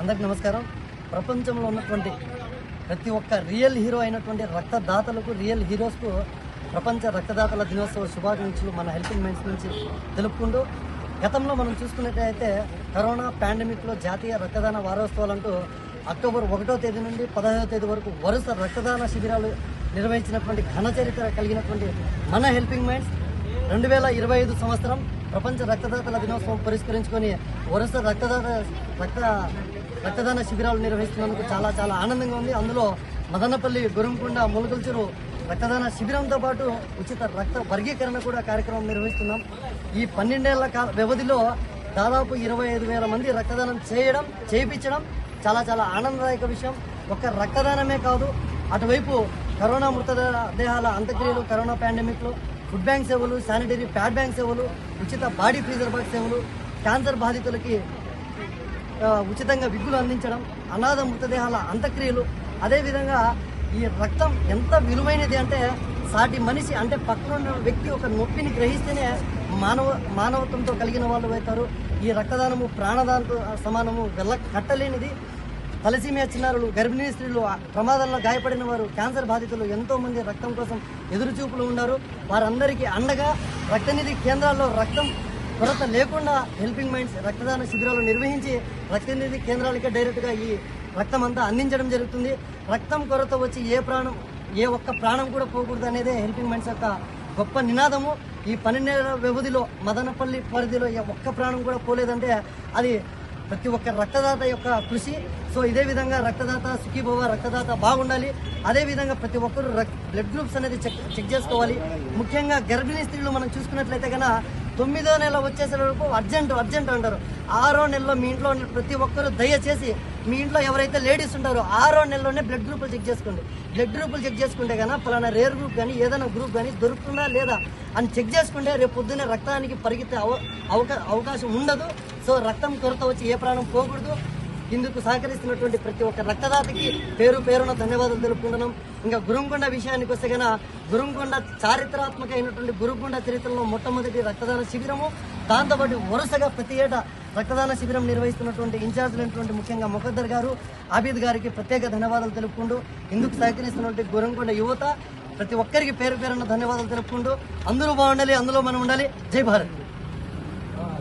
అందరికీ నమస్కారం. ప్రపంచంలో ఉన్నటువంటి ప్రతి ఒక్క రియల్ హీరో అయినటువంటి రక్తదాతలకు, రియల్ హీరోస్కు ప్రపంచ రక్తదాతల దినోత్సవ శుభాకాంక్షలు మన హెల్పింగ్ మైండ్స్ నుంచి తెలుపుకుంటూ, గతంలో మనం చూసుకున్నట్లయితే కరోనా పాండమిక్లో జాతీయ రక్తదాన వారోత్సవాలంటూ అక్టోబర్ 1వ తేదీ నుండి 15వ తేదీ వరకు వరుస రక్తదాన శిబిరాలు నిర్వహించినటువంటి ఘన చరిత్ర కలిగినటువంటి మన హెల్పింగ్ మైండ్స్ 2025 సంవత్సరం ప్రపంచ రక్తదాతల దినోత్సవం పురస్కరించుకొని వరుస రక్తదాన శిబిరాలు నిర్వహిస్తున్నందుకు చాలా చాలా ఆనందంగా ఉంది. అందులో మదనపల్లి, గురంకొండ, ములకల్చెరు రక్తదాన శిబిరంతో పాటు ఉచిత రక్త వర్గీకరణ కూడా కార్యక్రమం నిర్వహిస్తున్నాం. ఈ 12 ఏళ్ల వ్యవధిలో దాదాపు 25,000 మంది రక్తదానం చేయించడం చాలా చాలా ఆనందదాయక విషయం. ఒక్క రక్తదానమే కాదు, అటువైపు కరోనా మృతదేహాల అంత్యక్రియలు, కరోనా పాండమిక్లో ఫుడ్ బ్యాంక్ సేవలు, శానిటరీ ప్యాడ్ బ్యాంక్ సేవలు, ఉచిత బాడీ ఫ్రీజర్ బాక్స్ సేవలు, క్యాన్సర్ బాధితులకి ఉచితంగా విగ్గులు అందించడం, అనాథ మృతదేహాల అంత్యక్రియలు. అదేవిధంగా ఈ రక్తం ఎంత విలువైనది అంటే, సాటి మనిషి అంటే పక్కన వ్యక్తి ఒక నొప్పిని గ్రహిస్తేనే మానవత్వంతో కలిగిన వాళ్ళు అవుతారు. ఈ రక్తదానము ప్రాణదానంతో సమానము, కట్టలేనిది. తలసీమియా చిన్నారులు, గర్భిణీ స్త్రీలు, ప్రమాదంలో గాయపడిన వారు, క్యాన్సర్ బాధితులు ఎంతోమంది రక్తం కోసం ఎదురుచూపులు ఉన్నారు. వారందరికీ అండగా రక్తనిధి కేంద్రాల్లో రక్తం కొరత లేకుండా హెల్పింగ్ మైండ్స్ రక్తదాన శిబిరాలు నిర్వహించి రక్తనిధి కేంద్రాలకే డైరెక్ట్గా ఈ రక్తం అంతా అందించడం జరుగుతుంది. రక్తం కొరత వచ్చి ఏ ఒక్క ప్రాణం కూడా పోకూడదు అనేదే హెల్పింగ్ మైండ్స్ యొక్క గొప్ప నినాదము. ఈ 12 ఏళ్ల వ్యవధిలో మదనపల్లి పరిధిలో ఒక్క ప్రాణం కూడా పోలేదంటే అది ప్రతి ఒక్క రక్తదాత యొక్క కృషి. సో ఇదే విధంగా రక్తదాత సుఖీభవ, రక్తదాత బాగుండాలి. అదేవిధంగా ప్రతి ఒక్కరు బ్లడ్ గ్రూప్స్ అనేది చెక్ చేసుకోవాలి. ముఖ్యంగా గర్భిణీ స్త్రీలు మనం చూసుకున్నట్లయితే కన్నా 9వ నెల వచ్చేసే వరకు అర్జెంట్ అంటారు. 6వ నెలలో మీ ఇంట్లో ప్రతి ఒక్కరు దయచేసి మీ ఇంట్లో ఎవరైతే లేడీస్ ఉంటారో 6వ నెలలోనే బ్లడ్ గ్రూపులు చెక్ చేసుకోండి. బ్లడ్ గ్రూపులు చెక్ చేసుకుంటే కన్నా పలానా రేర్ గ్రూప్ కానీ ఏదైనా గ్రూప్ కానీ దొరుకుతుందా లేదా అని చెక్ చేసుకుంటే రేపు పొద్దున్నే రక్తానికి పరిగెత్తే అవకాశం ఉండదు. సో రక్తం కొరత వచ్చి ఏ ప్రాణం పోకూడదు. ఇందుకు సహకరిస్తున్నటువంటి ప్రతి ఒక్క రక్తదాతకి పేరున ధన్యవాదాలు తెలుపుకుంటున్నాం. ఇంకా గురంకొండ విషయానికి వస్తే కన్నా, గురంకొండ చారిత్రాత్మక అయినటువంటి గురంకొండ చరిత్రలో మొట్టమొదటి రక్తదాన శిబిరము. దాంతోపాటు వరుసగా ప్రతి ఏటా రక్తదాన శిబిరం నిర్వహిస్తున్నటువంటి ఇన్ఛార్జ్లైనటువంటి ముఖ్యంగా ముఖద్దర్ గారు, ఆబీద్ గారికి ప్రత్యేక ధన్యవాదాలు తెలుపుకుంటూ, ఇందుకు సహకరిస్తున్నటువంటి గురంకొండ యువత ప్రతి ఒక్కరికి పేరున ధన్యవాదాలు తెలుపుకుంటూ, అందరూ బాగుండాలి, అందులో మనం ఉండాలి. జై భారత్.